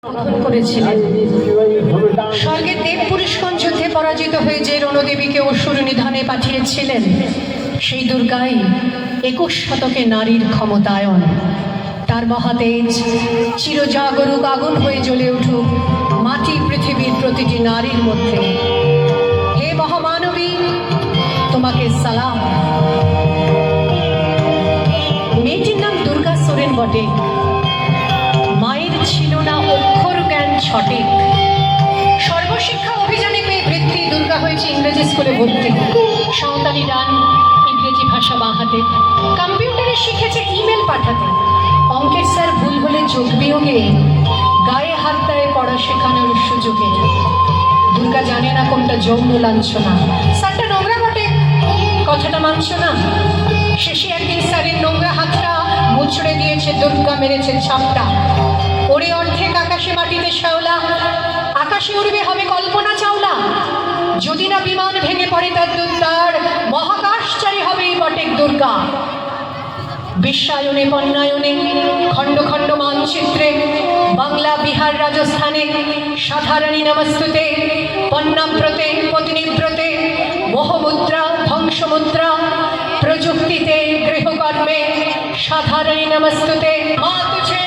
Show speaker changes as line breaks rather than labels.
গঠন করেছিলেন। স্বর্গের দেব পুরুষগণ যুদ্ধে পরাজিত হয়ে যে রণদেবীকে অসুর নিধনে পাঠিয়েছিলেন, সেই দুর্গাই 21 শতকে নারীর ক্ষমতায়ন। তার মহাতেজ চিরজাগরুক আগুন হয়ে জ্বলে উঠুক মাটি পৃথিবীর প্রতিটি নারীর মধ্যে। হে মহামানবী, তোমাকে সালাম। মেয়েটির নাম দুর্গা সোরেন বটে। মায়ের ছিল না অক্ষর জ্ঞান সঠিক। সর্বশিক্ষা অভিযানে পেয়ে বৃত্তি দুর্গা হয়েছে ইংরেজি স্কুলে ভর্তি। সাঁওতালি গান, ইংরেজি ভাষা বাঁহাতে, কম্পিউটারে শিখেছে ইমেল পাঠাতে। অঙ্কের স্যার ভুল হলে যোগ বিয়োগে গায়ে হাত দেয় পড়া শেখানোর সুযোগে। দুর্গা জানে না কোনটা যৌন লাঞ্ছনা। স্যারটা নোংরা বটে, কথাটা মানছ না। শেষে একদিন স্যারের নোংরা হাতটা মুচড়ে দিয়েছে দুর্গা, মেরেছে ছাপটা। ওরে অর্ধেক আকাশে মাটিতে শ্যাওলা, আকাশে উড়বে হবে কল্পনা চাওলা। যদি না বিমান ভেঙে পড়ে তার দুর্দার, মহাকাশচারী হবে এই বটেক দুর্গা। বিশ্বায়নে বন্যায়নে খণ্ড খণ্ড মানচিত্রে বাংলা বিহার রাজস্থানে সাধারণী নমস্তুতে, বন্যাব্রতে পতিনিব্রতে, মোহমুদ্রা ধ্বংসমুদ্রা, প্রযুক্তিতে গৃহকর্মে সাধারণী নমস্তুতে। মা তুঝে